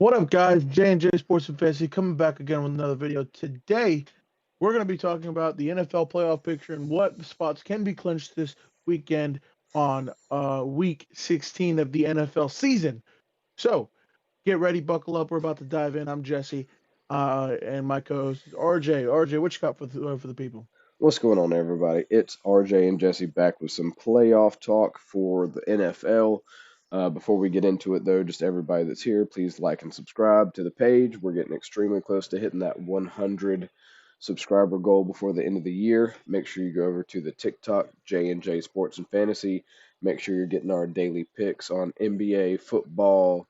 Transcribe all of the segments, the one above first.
What up, guys? J&J Sports and Fantasy coming back again with another video. Today, we're going to be talking about the NFL playoff picture and what spots can be clinched this weekend on week 16 of the NFL season. So, get ready, buckle up. We're about to dive in. I'm Jesse, and my co-host is RJ. RJ, what you got for the people? What's going on, everybody? It's RJ and Jesse back with some playoff talk for the NFL. Before we get into it, though, just everybody that's here, please like and subscribe to the page. We're getting extremely close to hitting that 100 subscriber goal before the end of the year. Make sure you go over to the TikTok, J&J Sports and Fantasy. Make sure you're getting our daily picks on NBA, football,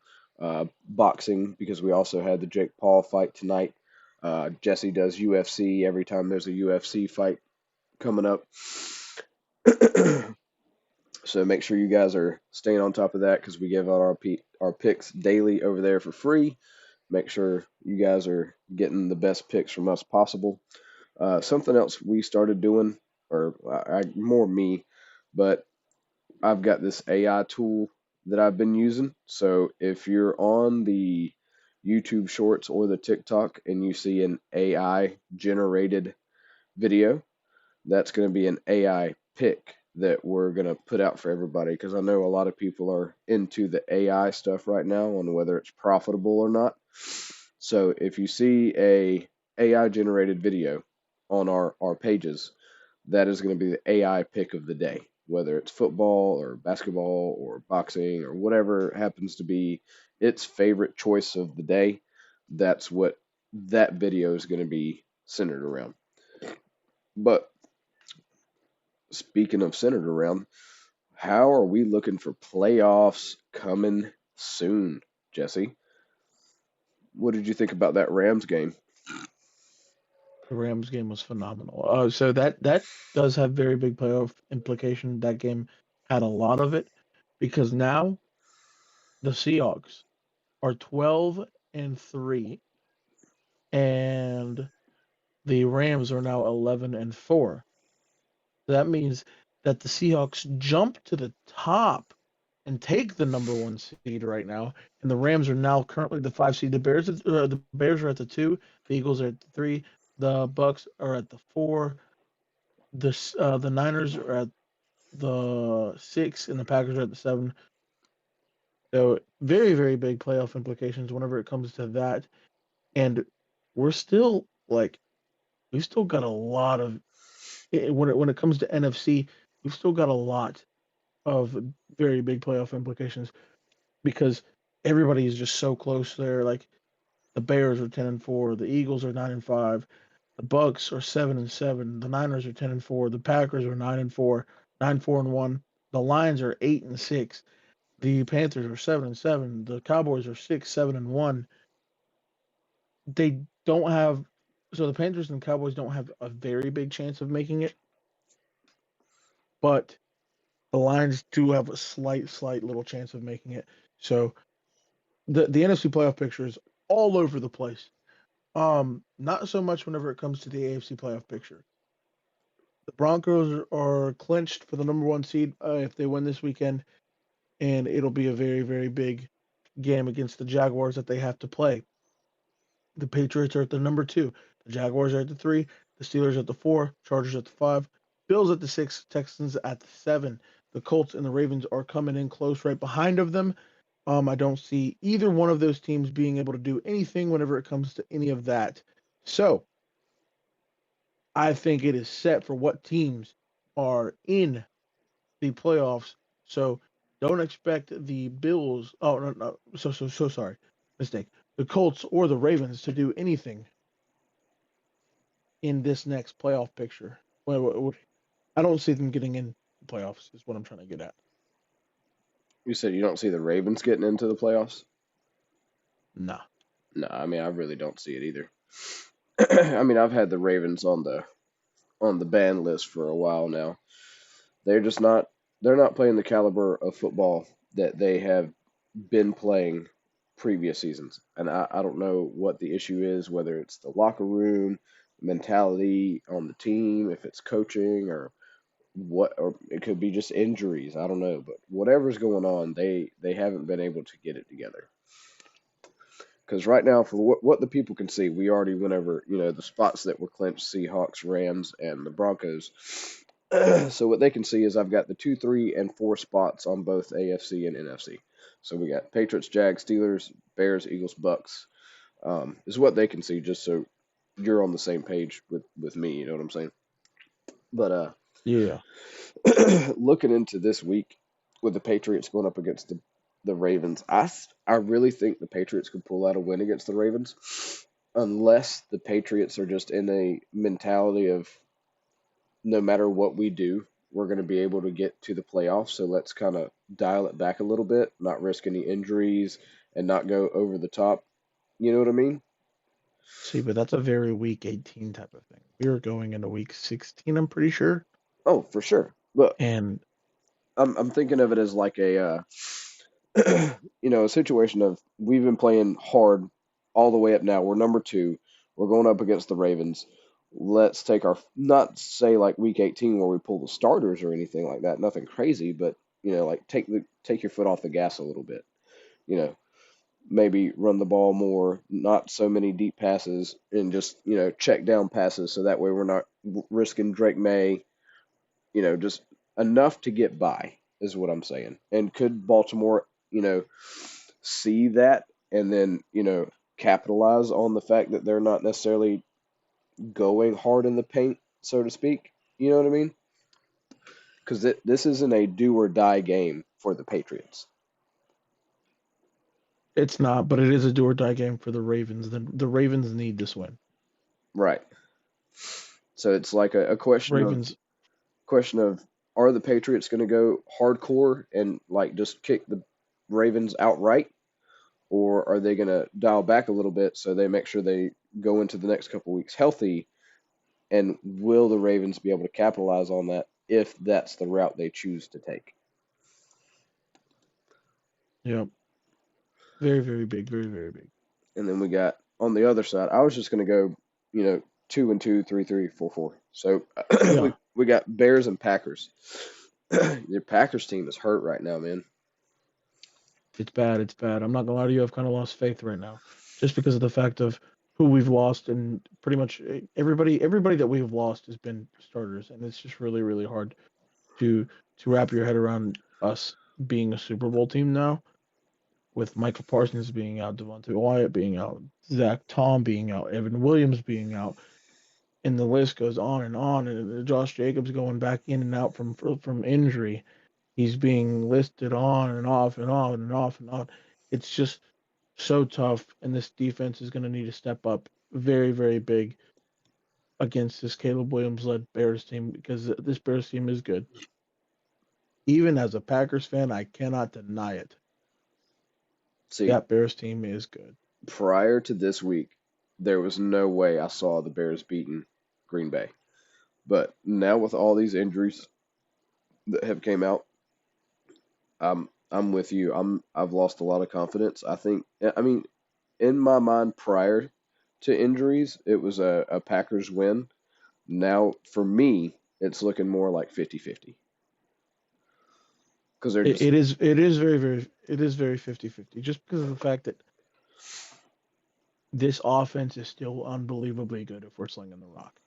boxing, because we also had the Jake Paul fight tonight. Jesse does UFC every time there's a UFC fight coming up. So make sure you guys are staying on top of that because we give out our picks daily over there for free. Make sure you guys are getting the best picks from us possible. Something else we started doing, or more me, but I've got this AI tool that I've been using. So if you're on the YouTube Shorts or the TikTok and you see an AI generated video, that's going to be an AI pick that we're going to put out for everybody because I know a lot of people are into the AI stuff right now on whether it's profitable or not. So if you see a AI generated video on our pages, that is going to be the AI pick of the day, whether it's football or basketball or boxing or whatever happens to be its favorite choice of the day. That's what that video is going to be centered around. But speaking of centered around, how are we looking for playoffs coming soon, Jesse? What did you think about that Rams game? The Rams game was phenomenal. So that does have very big playoff implication. That game had a lot of it because now the Seahawks are 12-3, and the Rams are now 11-4. That means that the Seahawks jump to the top and take the number one seed right now, and the Rams are now currently the 5 seed. The Bears are at the 2, the Eagles are at the 3, the Bucks are at the 4, the Niners are at the 6, and the Packers are at the 7. So very, very big playoff implications whenever it comes to that. And we're still like we still got a lot of when it comes to NFC, we've still got a lot of very big playoff implications because everybody is just so close there. Like the Bears are 10-4, the Eagles are 9-5, the Bucks are 7-7, the Niners are 10-4, the Packers are 9-4, 9-4-1, the Lions are 8-6, the Panthers are 7-7, the Cowboys are 6-7-1. They don't have so the Panthers and Cowboys don't have a very big chance of making it, but the Lions do have a slight little chance of making it. So the NFC playoff picture is all over the place. Not so much whenever it comes to the AFC playoff picture. The Broncos are clinched for the number one seed if they win this weekend, and it'll be a very, very big game against the Jaguars that they have to play. The Patriots are at the number 2, the Jaguars are at the 3, the Steelers at the 4, Chargers at the 5, Bills at the 6, Texans at the 7. The Colts and the Ravens are coming in close right behind of them. I don't see either one of those teams being able to do anything whenever it comes to any of that. So I think it is set for what teams are in the playoffs. So don't expect the Bills. Oh no. So sorry, mistake. The Colts or the Ravens to do anything in this next playoff picture. I don't see them getting in the playoffs. Is what I'm trying to get at. You said you don't see the Ravens getting into the playoffs? Nah. No, I mean I really don't see it either. I mean I've had the Ravens on the ban list for a while now. They're just not they're not playing the caliber of football that they have been playing previous seasons. And I don't know what the issue is, whether it's the locker room, mentality on the team, if it's coaching or it could be just injuries. I don't know. But whatever's going on, they haven't been able to get it together. Because right now, for what the people can see, we already went over, the spots that were clinched: Seahawks, Rams, and the Broncos. So what they can see is I've got the 2, 3, and 4 spots on both AFC and NFC. So we got Patriots, Jags, Steelers, Bears, Eagles, Bucks. Is what they can see, just so you're on the same page with me. You know what I'm saying? But Yeah. looking into this week with the Patriots going up against the Ravens, I really think the Patriots could pull out a win against the Ravens, unless the Patriots are just in a mentality of no matter what we do, we're going to be able to get to the playoffs. So let's kind of dial it back a little bit, not risk any injuries, and not go over the top. You know what I mean? See, but that's a very week 18 type of thing. We are going into week 16, I'm pretty sure. Oh, for sure. But And I'm thinking of it as like a situation of we've been playing hard all the way up now. We're number 2. We're going up against the Ravens. Let's take our not say like week 18 where we pull the starters or anything like that. Nothing crazy, but like take your foot off the gas a little bit. You know, maybe run the ball more, not so many deep passes, and just check down passes so that way we're not risking Drake May. Just enough to get by is what I'm saying. And could Baltimore, see that and then, capitalize on the fact that they're not necessarily going hard in the paint, so to speak? You know what I mean? Because this isn't a do or die game for the Patriots. it's not, but it is a do or die game for the Ravens. The Ravens need this win. Right. So it's like a Ravens, question of are the Patriots going to go hardcore and like just kick the Ravens outright, or are they going to dial back a little bit so they make sure they go into the next couple weeks healthy? And will the Ravens be able to capitalize on that if that's the route they choose to take? yeah, very, very big, very, very big. And then we got on the other side, I was just going to go, 2-2, 3-3, 4-4. So we Yeah, we got Bears and Packers. The Packers team is hurt right now, man. it's bad. It's bad. I'm not gonna lie to you. I've kind of lost faith right now, just because of the fact of who we've lost, and pretty much everybody that we've lost has been starters, and it's just really, really hard to wrap your head around us being a Super Bowl team now, with Michael Parsons being out, Devontae Wyatt being out, Zach Tom being out, Evan Williams being out, and the list goes on and on. And Josh Jacobs going back in and out from injury. He's being listed on and off and on and off and on. It's just so tough, and this defense is going to need to step up very, very big against this Caleb Williams led Bears team, because this Bears team is good. Even as a Packers fan, I cannot deny it. See, That Bears team is good. prior to this week, there was no way I saw the Bears beating Green Bay. But now with all these injuries that have came out, I'm with you. I've lost a lot of confidence. I mean, in my mind prior to injuries, it was a Packers win. Now for me, it's looking more like 50-50 because they're It, just it is it is very, very, it is very 50-50, just because of the fact that this offense is still unbelievably good if we're slinging the rock.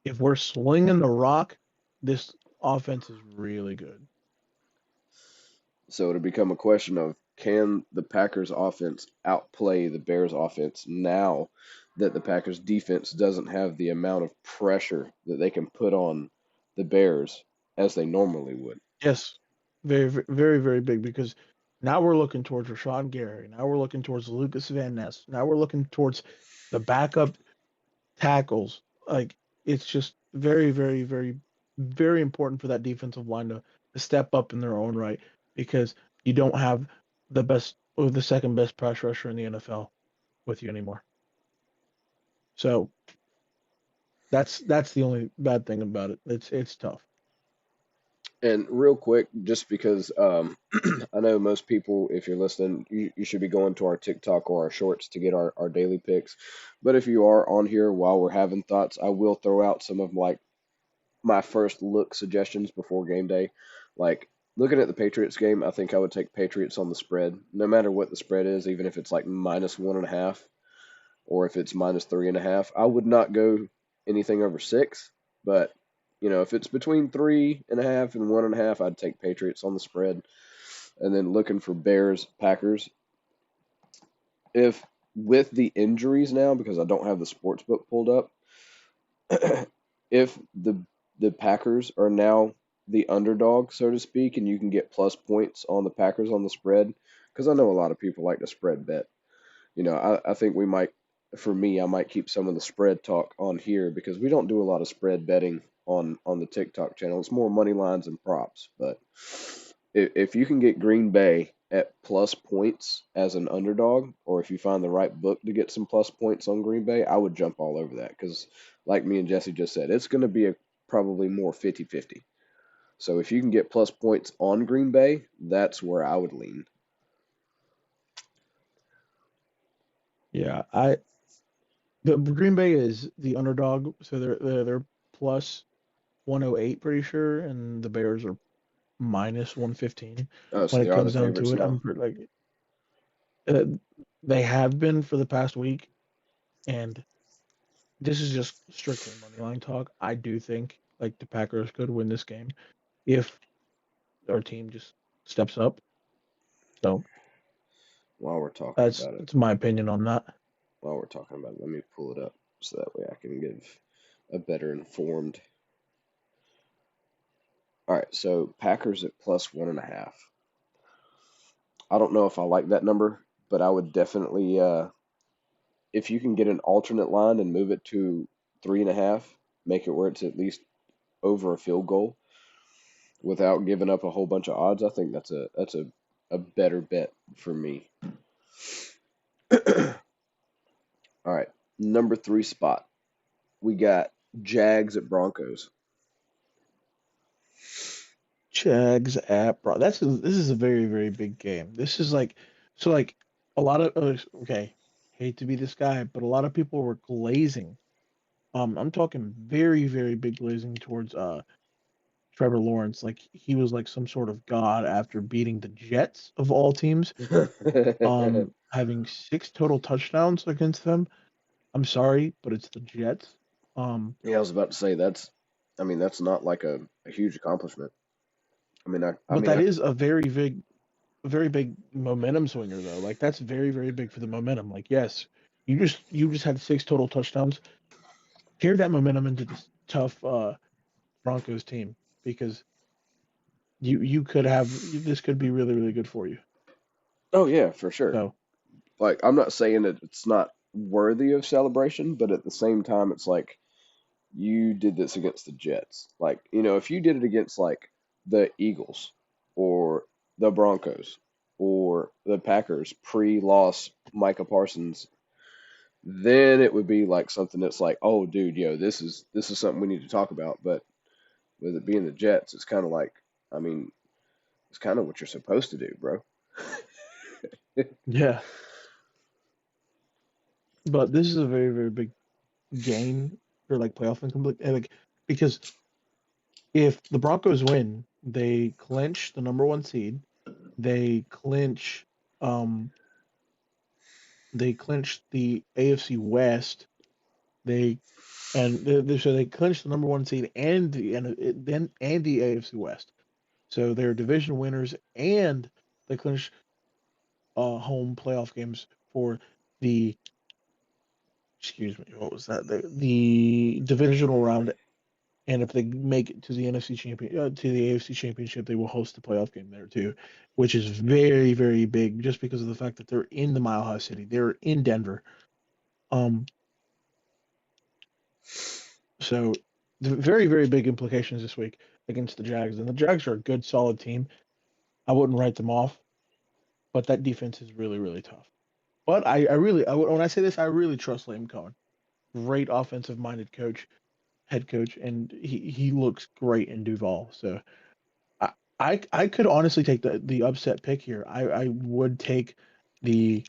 If we're slinging the rock, this offense is really good. so it'll become a question of can the Packers offense outplay the Bears offense now that the Packers defense doesn't have the amount of pressure that they can put on the Bears as they normally would. Yes, very, very, very big, because now we're looking towards Rashawn Gary. Now we're looking towards Lucas Van Ness. Now we're looking towards the backup tackles. Like, it's just very, very, very, very important for that defensive line to step up in their own right, because you don't have the best or the second best pass rusher in the NFL with you anymore. So that's the only bad thing about it. It's tough. And real quick, just because I know most people, if you're listening, you should be going to our TikTok or our shorts to get our daily picks. But if you are on here while we're having thoughts, I will throw out some of like my first look suggestions before game day. Like looking at the Patriots game, I think I would take Patriots on the spread, no matter what the spread is, even if it's like -1.5 or if it's -3.5. I would not go anything over 6, but if it's between 3.5 and 1.5, I'd take Patriots on the spread. And then looking for Bears Packers. If with the injuries now, because I don't have the sports book pulled up, if the Packers are now the underdog, so to speak, and you can get plus points on the Packers on the spread, because I know a lot of people like to spread bet. I think we might, for me, I might keep some of the spread talk on here because we don't do a lot of spread betting on the TikTok channel. It's more money lines and props. But if you can get Green Bay at plus points as an underdog, or if you find the right book to get some plus points on Green Bay, I would jump all over that because, like me and Jesse just said, it's going to be probably more 50-50. So if you can get plus points on Green Bay, that's where I would lean. Yeah, the Green Bay is the underdog, so they're plus 108, pretty sure, and the Bears are minus 115 Oh, so when they it are the comes down to favorites it. now. Uh, they have been for the past week, and this is just strictly money line talk. I do think like the Packers could win this game if our team just steps up. So While we're talking that's about it, that's my opinion on that. let me pull it up so that way I can give a better informed. All right, so Packers at plus 1.5. I don't know if I like that number, but I would definitely, if you can get an alternate line and move it to 3.5, make it where it's at least over a field goal without giving up a whole bunch of odds. I think that's a better bet for me. All right, number 3 spot. We got Jags at Broncos. Jags at Bro. This is a very very big game. This is like a lot of okay. Hate to be this guy, but a lot of people were glazing. I'm talking very very big glazing towards Trevor Lawrence. Like he was like some sort of god after beating the Jets of all teams. Having 6 total touchdowns against them. I'm sorry, but it's the Jets. Yeah, I was about to say that's not like a huge accomplishment. I mean, I But mean, that I, is a very big momentum swinger though. Like that's very very big for the momentum. Like yes, you just had 6 total touchdowns. Carry that momentum into this tough Broncos team because you could have this could be really really good for you. oh yeah, for sure. So Like, I'm not saying that it's not worthy of celebration, but at the same time, it's like you did this against the Jets. Like, if you did it against like the Eagles or the Broncos or the Packers pre-loss Micah Parsons, then it would be like something that's like, oh, dude, this is something we need to talk about. But with it being the Jets, it's kind of like, I mean, it's kind of what you're supposed to do, bro. yeah, but this is a very very big gain for like playoff income, like because if the Broncos win, they clinch the number 1 seed. They clinch um they clinch the AFC West. They so they clinched the number 1 seed and the AFC West. So they're division winners and they clinch home playoff games for the excuse me, what was that? The divisional round. And if they make it to the to the AFC Championship, they will host the playoff game there too, which is very, very big, just because of the fact that they're in the Mile High City. They're in Denver. Um, so very, very big implications this week against the Jags, and the Jags are a good, solid team. I wouldn't write them off, but that defense is really, really tough. But when I say this, I really trust Liam Cohen. Great offensive-minded head coach, and he looks great in Duval. So I could honestly take the upset pick here. I would take the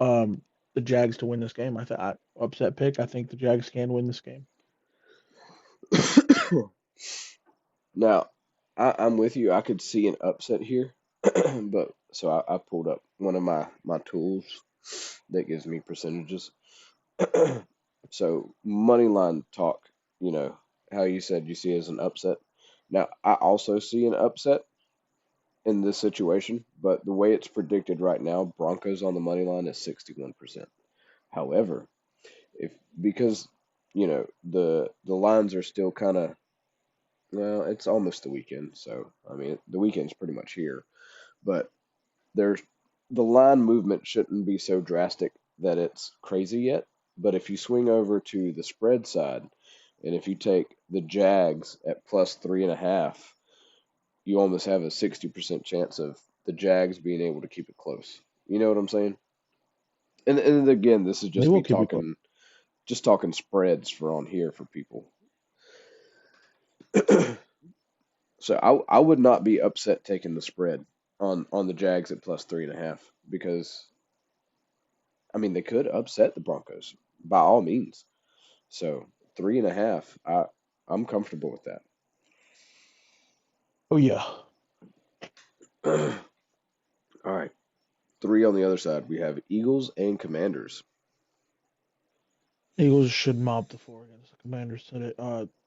um the Jags to win this game. Upset pick. I think the Jags can win this game. Now, I'm with you. I could see an upset here, but so I pulled up one of my tools that gives me percentages. So money line talk, you know, how you said you see it as an upset. Now I also see an upset in this situation, but the way it's predicted right now, Broncos on the money line is 61%. However, if because the lines are still kind of, well, it's almost the weekend, so I mean the weekend's pretty much here, but there's the line movement shouldn't be so drastic that it's crazy yet. But if you swing over to the spread side, and if you take the Jags at plus 3.5, you almost have a 60% chance of the Jags being able to keep it close. You know what I'm saying? And again, this is They just will me keep it close. talking spreads for on here for people. So I would not be upset taking the spread on the Jags at plus 3.5 because I mean they could upset the Broncos by all means. So 3.5, I'm comfortable with Oh yeah, that. All right, three on the other side. We have Eagles and Commanders. Eagles should mop the floor against the Commanders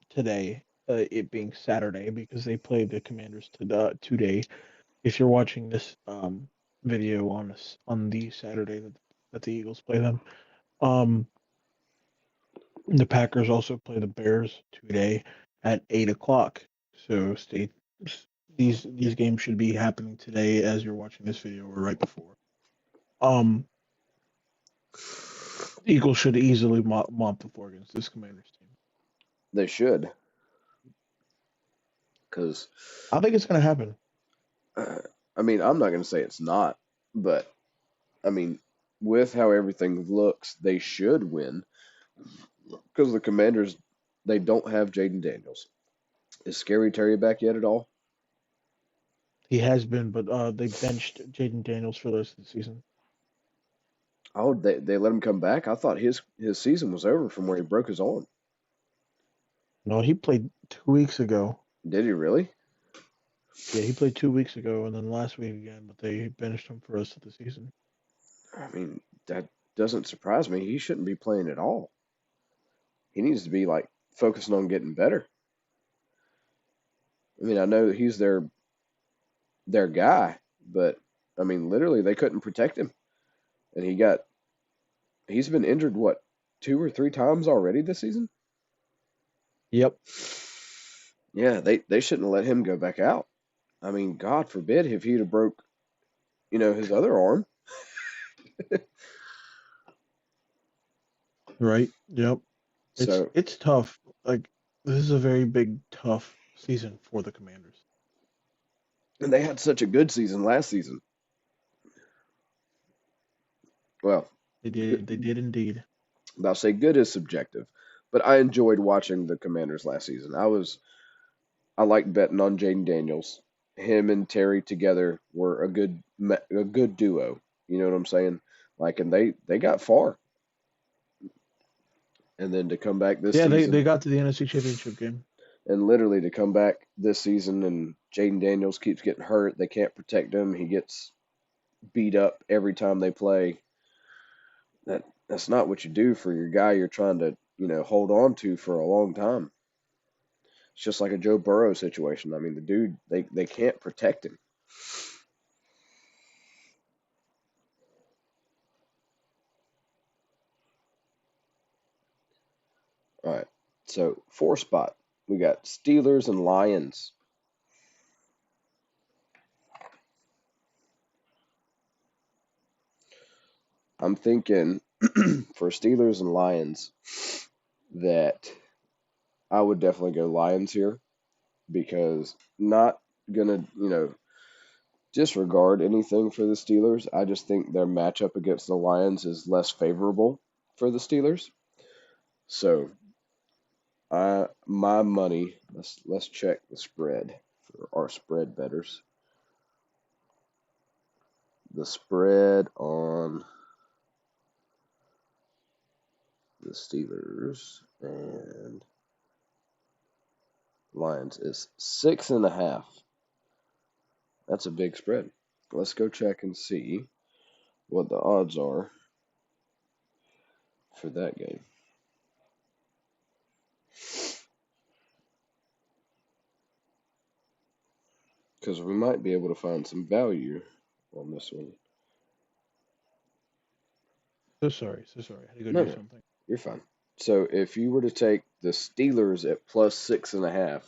today. It being Saturday because they played the Commanders today. If you're watching this video on the Saturday that the Eagles play them, um, the Packers also play the Bears today at 8 o'clock. So stay. These games should be happening today as you're watching this video or right before. Um, the Eagles should easily mop the floor against this Commanders team. They should, because I think it's going to happen. I mean I'm not going to say it's not, but I mean with how everything looks, they should win because the Commanders they don't have Jaden Daniels. Is Scary Terry back yet at all? He has been, but they benched Jaden Daniels for the rest of the season. Oh, they let him come back. I thought his season was over from where he broke his arm. No, he played 2 weeks ago. Did he really? Yeah, he played 2 weeks ago, and then last week again. But they benched him for the rest of the season. I mean, that doesn't surprise me. He shouldn't be playing at all. He needs to be like focusing on getting better. I mean, I know he's their guy, but I mean, literally they couldn't protect him, and he's been injured what 2 or 3 times already this season. Yep. Yeah, they shouldn't let him go back out. I mean, God forbid if he'd have broke his other arm. Right. Yep. It's So it's tough. Like this is a very big tough season for the Commanders. and they had such a good season last season. Well, They good, did. They did indeed. I'll say good is subjective, but I enjoyed watching the Commanders last season. I liked betting on Jaden Daniels. Him and Terry together were a good duo. You know what I'm saying? Like, and they got far, and then to come back this Yeah, they season, got to the NFC Championship game. and literally to come back this season, and Jaden Daniels keeps getting hurt. They can't protect him. He gets beat up every time they play. That's not what you do for your guy you're trying to hold on to for a long time. It's just like a Joe Burrow situation. I mean, the dude they can't protect him. All right. So 4 spot, we got Steelers and Lions. I'm thinking for Steelers and Lions that I would definitely go Lions here because not gonna disregard anything for the Steelers. I just think their matchup against the Lions is less favorable for the Steelers. So my money. Let's check the spread for our spread betters. The spread on the Steelers and Lions is 6.5. That's a big spread. Let's go check and see what the odds are for that game. Because we might be able to find some value on this one. So sorry. I had to go No, do no, something. you're fine. So if you were to take the Steelers at plus 6.5,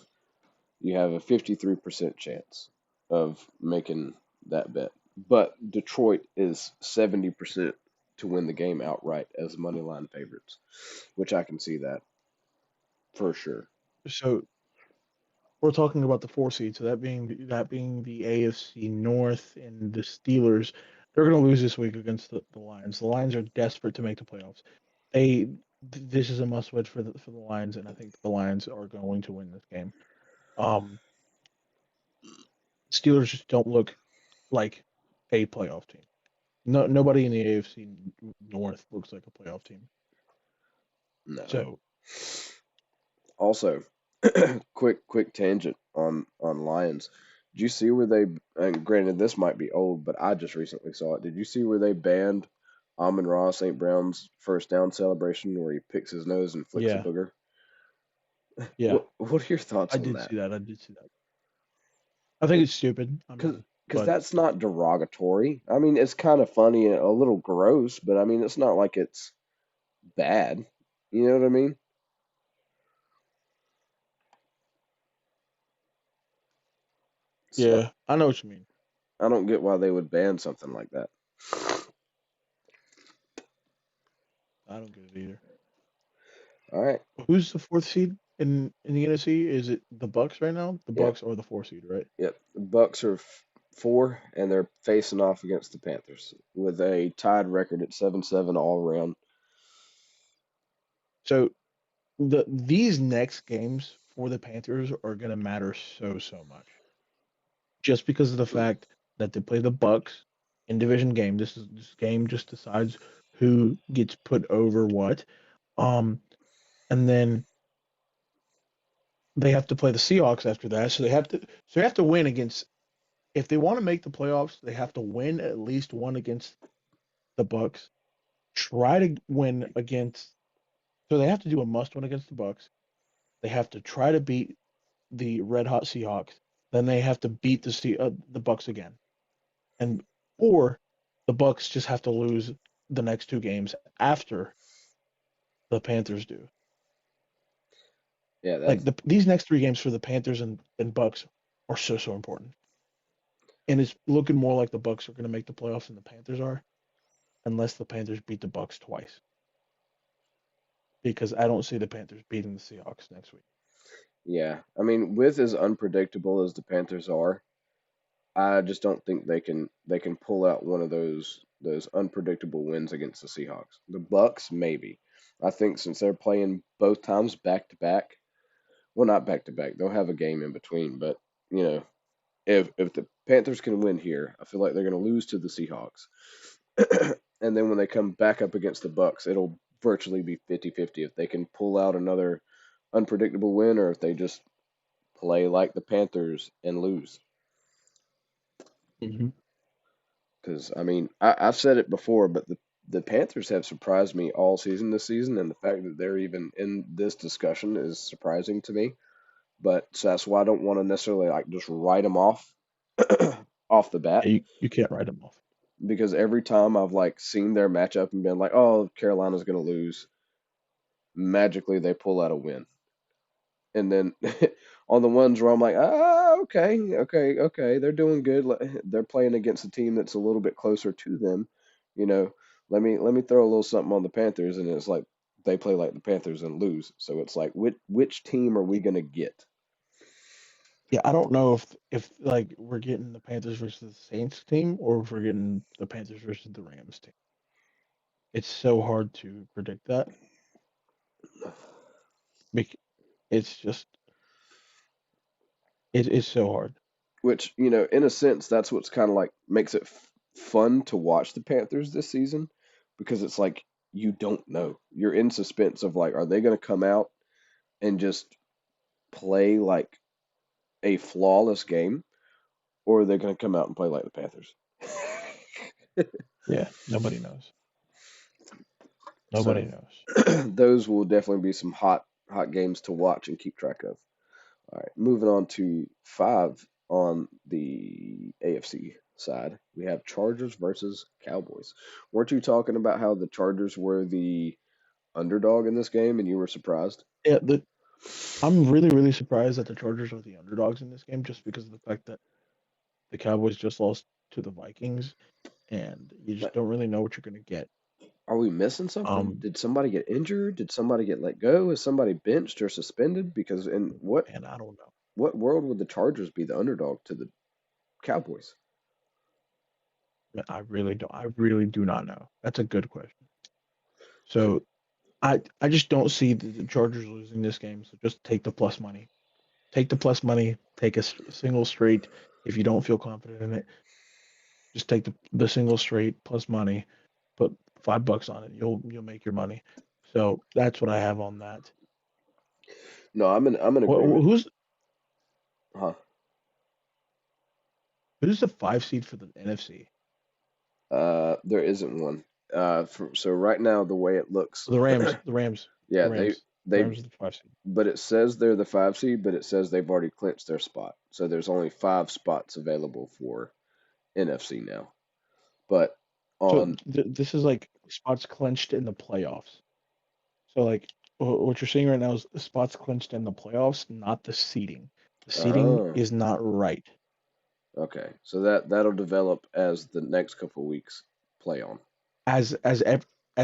you have a 53% chance of making that bet. But Detroit is 70% to win the game outright as money line favorites, which I can see that for sure. So we're talking about the 4 seed. So that being the AFC North and the Steelers, they're going to lose this week against the Lions. The Lions are desperate to make the playoffs. This is a must win for the Lions, and I think the Lions are going to win this game. Um, Steelers just don't look like a playoff team. No, nobody in the AFC North looks like a playoff team. No. So Also, quick tangent on Lions. Did you see where they? And granted, this might be old, but I just recently saw it. Did you see where they banned Amon-Ra St. Brown's first down celebration, where he picks his nose and flicks a yeah, booger? yeah, What are your thoughts I on did that? see that. I did see that. I think it's stupid. I Because mean, because but that's not derogatory. I mean, it's kind of funny and a little gross, but I mean, it's not like it's bad. You know what I mean? So yeah, I know what you mean. I don't get why they would ban something like that. I don't get it either. All right. Who's the 4th seed in the NFC? Is it the Bucks right now? The Yep. Bucks are the 4 seed, right? Yep. The Bucks are 4, and they're facing off against the Panthers with a tied record at 7-7 all around. So these next games for the Panthers are going to matter so much, just because of the fact that they play the Bucks in division game. This game just decides who gets put over what. Um, and then they have to play the Seahawks after that. So they have to win against, if they want to make the playoffs, they have to win at least one against the Bucks. Try to win against, so they have to do a must win against the Bucks. They have to try to beat the Red Hot Seahawks. Then they have to beat the Bucks again. And or the Bucks just have to lose the next 2 games after the Panthers do. Yeah, Like that's these next 3 games for the Panthers and Bucks are so important. And it's looking more like the Bucks are going to make the playoffs than the Panthers are, unless the Panthers beat the Bucks twice. Because I don't see the Panthers beating the Seahawks next week. yeah. I mean, with as unpredictable as the Panthers are, I just don't think they can pull out one of those unpredictable wins against the Seahawks. The Bucks maybe. I think since they're playing both times back to back, well not back to back, they'll have a game in between, but you know, if the Panthers can win here, I feel like they're going to lose to the Seahawks. And then when they come back up against the Bucks, it'll virtually be 50-50 if they can pull out another unpredictable win or if they just play like the Panthers and lose. Mm-hmm. Because I mean, I've said it before, but the Panthers have surprised me all season this season, and the fact that they're even in this discussion is surprising to me. But so that's why I don't want to necessarily like just write them off off the bat, Yeah, you can't write them off. because every time I've like seen their matchup and been like, oh, Carolina's gonna lose, magically they pull out a win. And then on the ones where I'm like, okay, they're doing good. They're playing against a team that's a little bit closer to them. You know, let me throw a little something on the Panthers, and it's like they play like the Panthers and lose. So it's like, which team are we gonna get? Yeah, I don't know if like we're getting the Panthers versus the Saints team or if we're getting the Panthers versus the Rams team. It's so hard to predict that. It's just it's so hard. Which, in a sense, that's what's kind of like makes it fun to watch the Panthers this season, because it's like you don't know. You're in suspense of like, are they going to come out and just play like a flawless game, or are they going to come out and play like the Panthers? Yeah, nobody knows. Nobody So knows. those will definitely be some hot games to watch and keep track of. All right, moving on to 5 on the AFC side. We have Chargers versus Cowboys. Weren't you talking about how the Chargers were the underdog in this game and you were surprised? Yeah, I'm really, really surprised that the Chargers are the underdogs in this game just because of the fact that the Cowboys just lost to the Vikings and you just Like, don't really know what you're going to get. are we missing something? Um, Did somebody get injured? Did somebody get let go? Is somebody benched or suspended? Because in and I don't know. what world would the Chargers be the underdog to the Cowboys? I really don't. I really do not know. That's a good question. So I just don't see the Chargers losing this game. So just take the plus money. Take the plus money. Take a single straight. If you don't feel confident in it, just take the single straight plus money. Put $5 on it. You'll make your money. So that's what I have on that. No, I'm in agreement. Who's Huh? who's the 5 seed for the NFC? There isn't one. So right now the way it looks, The Rams. The Rams. The yeah, Rams. The they Rams are the 5 seed. but it says they're the 5 seed, but it says they've already clinched their spot. So there's only 5 spots available for NFC now. But So on this is like spots clenched in the playoffs. So like what you're seeing right now is the spots clinched in the playoffs, not the seeding. The seeding oh, is not right. okay, so that'll develop as the next couple of weeks play on. As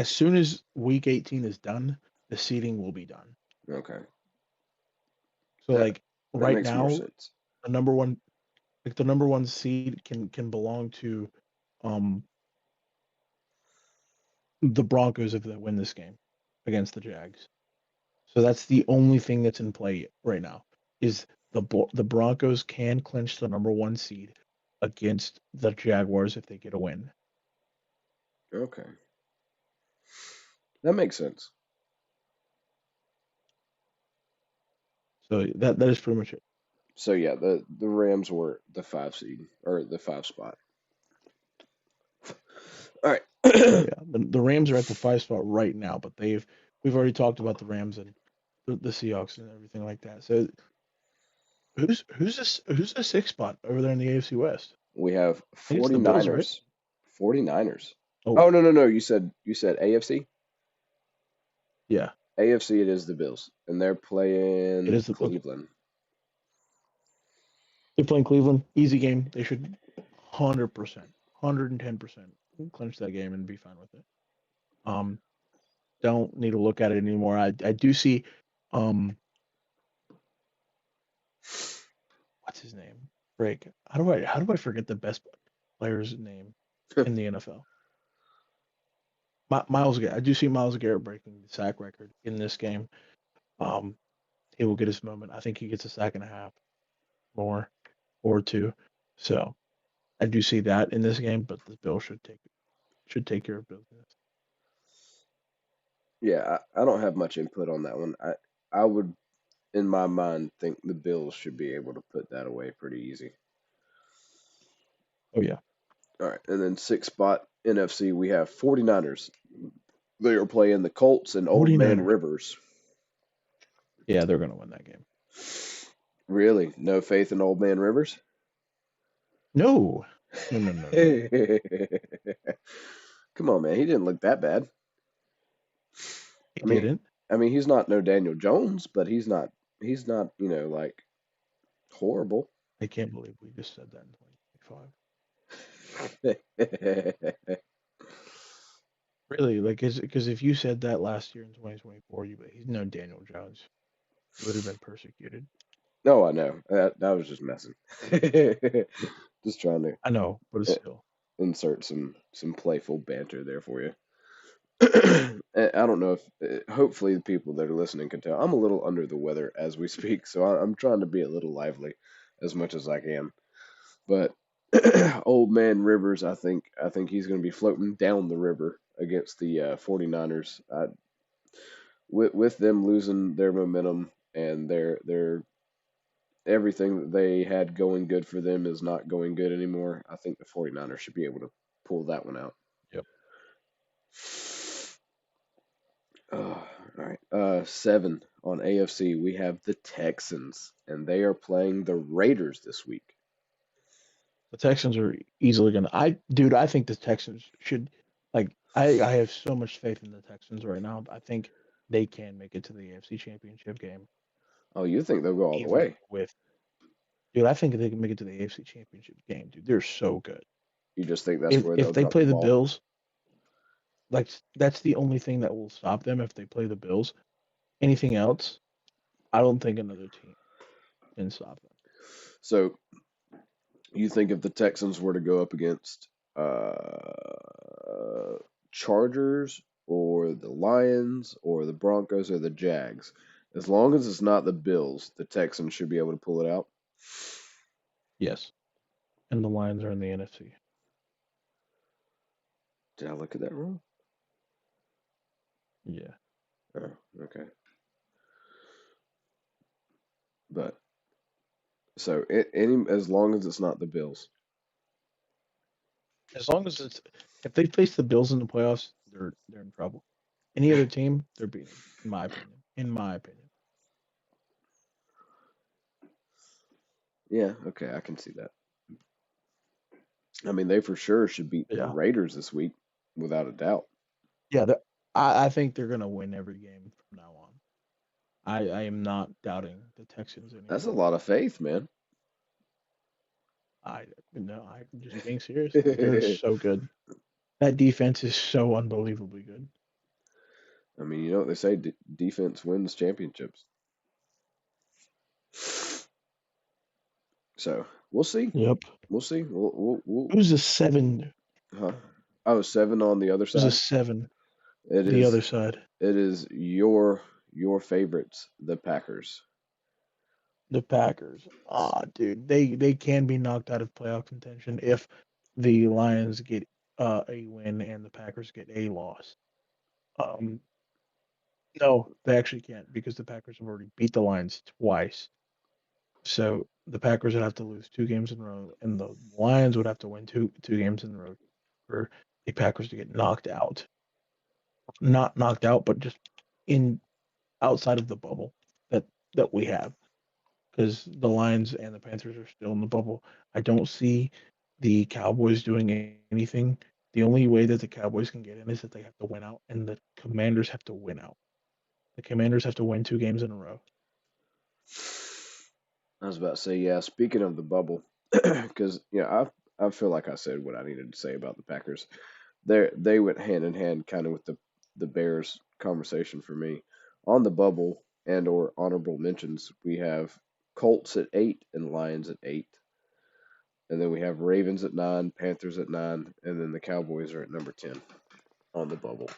soon as week 18 is done, the seeding will be done. Okay, So that like that right makes more now, sense. the number one the number one seed can belong to um the Broncos if they win this game against the Jags. So that's the only thing that's in play right now is the Broncos can clinch the number one seed against the Jaguars if they get a win. Okay, that makes sense. So that is pretty much it. So yeah, the Rams were the 5 seed or the 5 spot. All right. So yeah, the Rams are at the 5 spot right now, but we've already talked about the Rams and the Seahawks and everything like that. So who's the 6 spot over there in the AFC West? We have I think it's the Bills, right? 49ers. 49ers. Oh Oh no. You said AFC? yeah, AFC it is the Bills. And they're it playing is. Okay, Cleveland. they're playing Cleveland. Easy game. They should 100%, 110% clinch that game and be fine with it. Um, don't need to look at it anymore. I do see, um, what's his name? Break. How do I forget the best player's name in the NFL? Miles Garrett. I do see Miles Garrett breaking the sack record in this game. Um, he will get his moment. I think he gets a sack and a half more or two. So I do see that in this game, but the Bills should take care of business. Yeah, I don't have much input on that one. I would in my mind think the Bills should be able to put that away pretty easy. Oh yeah, All right. And then 6 spot NFC we have 49ers. They are playing the Colts and Old Man 49ers. Rivers. Yeah, they're gonna win that game. Really? No faith in Old Man Rivers? No, no. Come on, man. He didn't look that bad. He I mean, didn't. he's not no Daniel Jones, but he's not, like horrible. I can't believe we just said that in 2025. Really, like, because if you said that last year in 2024, he's no Daniel Jones. He would have been persecuted. No, I know. That was just messing. Just trying to I know, but it's uh, still. insert some playful banter there for you. I don't know if hopefully the people that are listening can tell I'm a little under the weather as we speak, so I'm trying to be a little lively as much as I can. But Old Man Rivers, I think he's going to be floating down the river against the 49ers. With them losing their momentum and their everything that they had going good for them is not going good anymore. I think the 49ers should be able to pull that one out. Yep. All right. 7 on AFC. We have the Texans, and they are playing the Raiders this week. The Texans are easily gonna. I think the Texans should. I have so much faith in the Texans right now. I think they can make it to the AFC Championship game, Oh, you think they'll go all the even way? with. Dude, I think they can make it to the AFC Championship game. Dude, they're so good. You just think that's If where if they'll they drop play the the ball? Bills, like that's the only thing that will stop them if they play the Bills. Anything else, I don't think another team can stop them. So you think if the Texans were to go up against Chargers or the Lions or the Broncos or the Jags, as long as it's not the Bills, the Texans should be able to pull it out. Yes, and the Lions are in the NFC. Did I look at that wrong? Yeah. Oh, okay. But so any as long as it's not the Bills. As long as it's if they face the Bills in the playoffs, they're in trouble. Any other team, they're beating, in my opinion. In my opinion. Yeah, okay, I can see that. I mean, they for sure should beat the Yeah. Raiders this week, without a doubt. Yeah, I think they're gonna win every game from now on. I am not doubting the Texans That's a anymore. lot of faith, man. I'm just being serious. They're so good. That defense is so unbelievably good. I mean, you know what they say: defense wins championships. So we'll see. Yep. We'll see. Who's a seven? Huh? I was 7 on the other Who's a side. seven? It The is other side. it is your favorites, the Packers. The Packers. Ah, dude, they can be knocked out of playoff contention if the Lions get a win and the Packers get a loss. Um, no, they actually can't because the Packers have already beat the Lions twice. So the Packers would have to lose 2 games in a row, and the Lions would have to win two games in a row for the Packers to get knocked out. Not knocked out, but just in outside of the bubble that that we have. Because the Lions and the Panthers are still in the bubble. I don't see the Cowboys doing anything. The only way that the Cowboys can get in is that they have to win out, and the Commanders have to win out. The Commanders have to win 2 games in a row. I was about to say, yeah. Speaking of the bubble, because I feel like I said what I needed to say about the Packers. They went hand in hand, kind of with the Bears conversation for me. On the bubble and or honorable mentions, we have Colts at 8 and Lions at 8. And then we have Ravens at 9, Panthers at 9, and then the Cowboys are at number 10 on the bubble.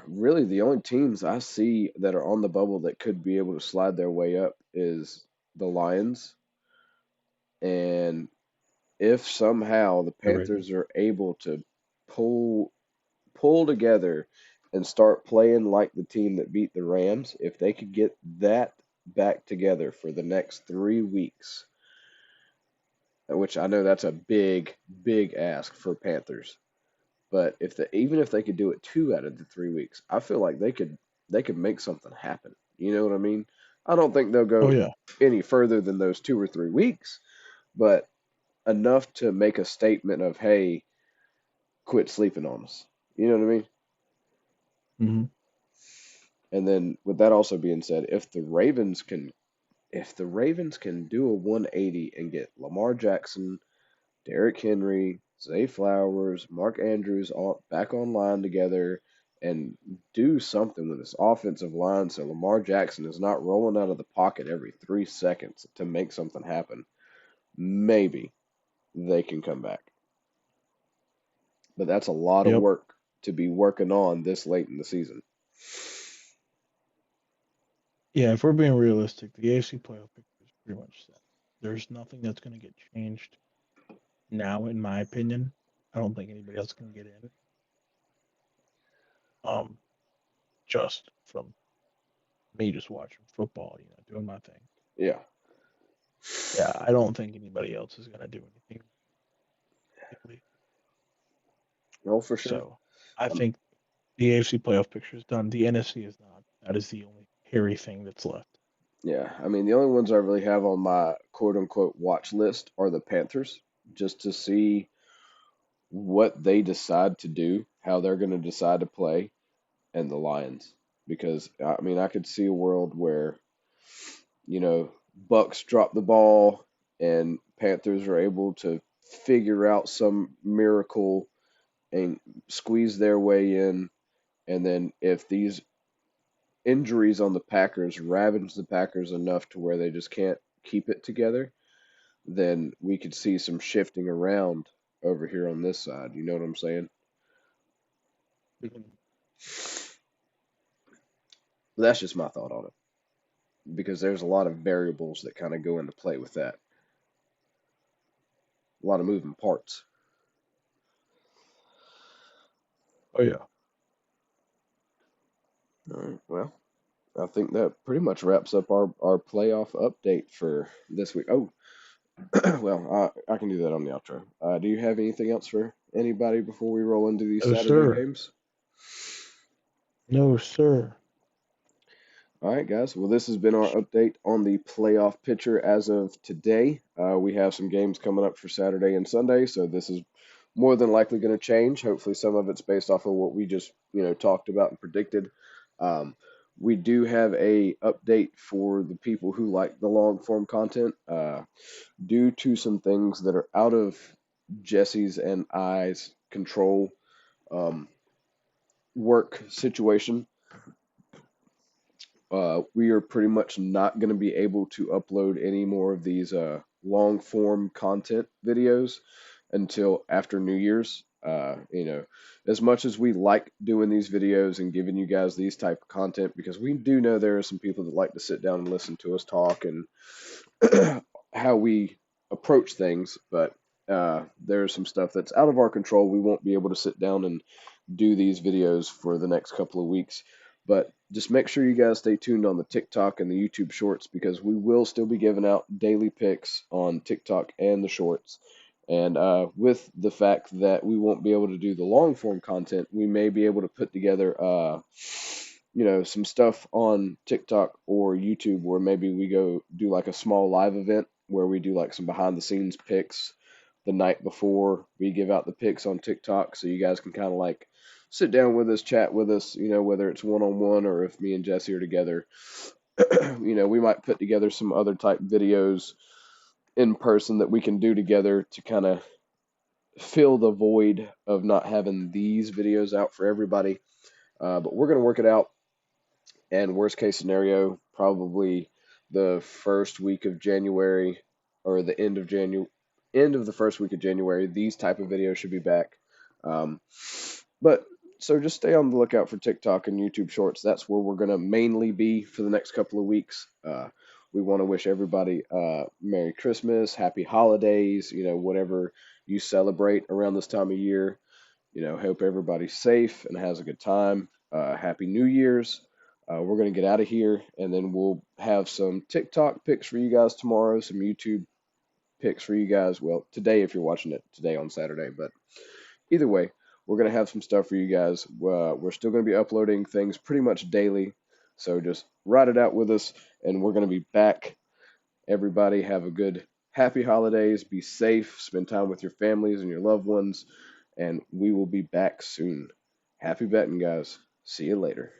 Really, the only teams I see that are on the bubble that could be able to slide their way up is the Lions. And if somehow the The Panthers Ravens. are able to pull pull together and start playing like the team that beat the Rams, if they could get that back together for the next 3 weeks, which I know that's a big ask for Panthers. But even if they could do it 2 out of the 3 weeks, I feel like they could make something happen. You know what I mean? I don't think they'll Oh go yeah. any further than those 2 or 3 weeks, but enough to make a statement of, hey, quit sleeping on us. You know what I mean? Hmm. And then with that also being said, if the Ravens can do a 180 and get Lamar Jackson, Derrick Henry, Zay Flowers, Mark Andrews back online together and do something with this offensive line so Lamar Jackson is not rolling out of the pocket every 3 seconds to make something happen, maybe they can come back. But that's a lot of Yep. work to be working on this late in the season. Yeah, if we're being realistic, the AFC playoff picture is pretty much set. There's nothing that's going to get changed now, in my opinion. I don't think anybody else can get in. Um, just from me just watching football, doing my thing. Yeah. Yeah, I don't think anybody else is gonna do anything particularly. No, for sure. So I Um, think the AFC playoff picture is done. The NFC is not. That is the only hairy thing that's left. yeah. I mean, the only ones I really have on my quote unquote watch list are the Panthers, just to see what they decide to do, how they're going to decide to play, and the Lions. Because I mean, I could see a world where Bucks drop the ball and Panthers are able to figure out some miracle and squeeze their way in. And then if these injuries on the Packers ravage the Packers enough to where they just can't keep it together, then we could see some shifting around over here on this side. You know what I'm saying? Mhm. That's just my thought on it because there's a lot of variables that kind of go into play with that. A lot of moving parts. Oh yeah. All right. Well, I think that pretty much wraps up our playoff update for this week. Oh, well, I can do that on the outro. Do you have anything else for anybody before we roll into these No Saturday sir. games? No sir. All right, guys. Well, this has been our update on the playoff picture as of today. We have some games coming up for Saturday and Sunday, so this is more than likely going to change. Hopefully, some of it's based off of what we just talked about and predicted. Um, we do have a update for the people who like the long form content. Due to some things that are out of Jesse's and I's control, um, work situation, we are pretty much not going to be able to upload any more of these long form content videos until after New Year's. As much as we like doing these videos and giving you guys these type of content, because we do know there are some people that like to sit down and listen to us talk and how we approach things, but there's some stuff that's out of our control. We won't be able to sit down and do these videos for the next couple of weeks. But just make sure you guys stay tuned on the TikTok and the YouTube shorts because we will still be giving out daily picks on TikTok and the shorts. And with the fact that we won't be able to do the long form content, we may be able to put together, some stuff on TikTok or YouTube where maybe we go do like a small live event where we do like some behind the scenes picks the night before we give out the picks on TikTok, so you guys can kind of like sit down with us, chat with us, whether it's one on one or if me and Jesse are together. We might put together some other type videos in person that we can do together to kind of fill the void of not having these videos out for everybody. But we're going to work it out. And worst case scenario, probably the first week of January or the end of the first week of January, these type of videos should be back. But so just stay on the lookout for TikTok and YouTube Shorts. That's where we're gonna mainly be for the next couple of weeks. We want to wish everybody Merry Christmas, Happy Holidays. Whatever you celebrate around this time of year. Hope everybody's safe and has a good time. Happy New Year's. We're going to get out of here and then we'll have some TikTok pics for you guys tomorrow, some YouTube pics for you guys. Well, today, if you're watching it today on Saturday, but either way, we're going to have some stuff for you guys. We're still going to be uploading things pretty much daily. So just ride it out with us and we're going to be back. Everybody have a good, happy holidays. Be safe. Spend time with your families and your loved ones. And we will be back soon. Happy betting, guys. See you later.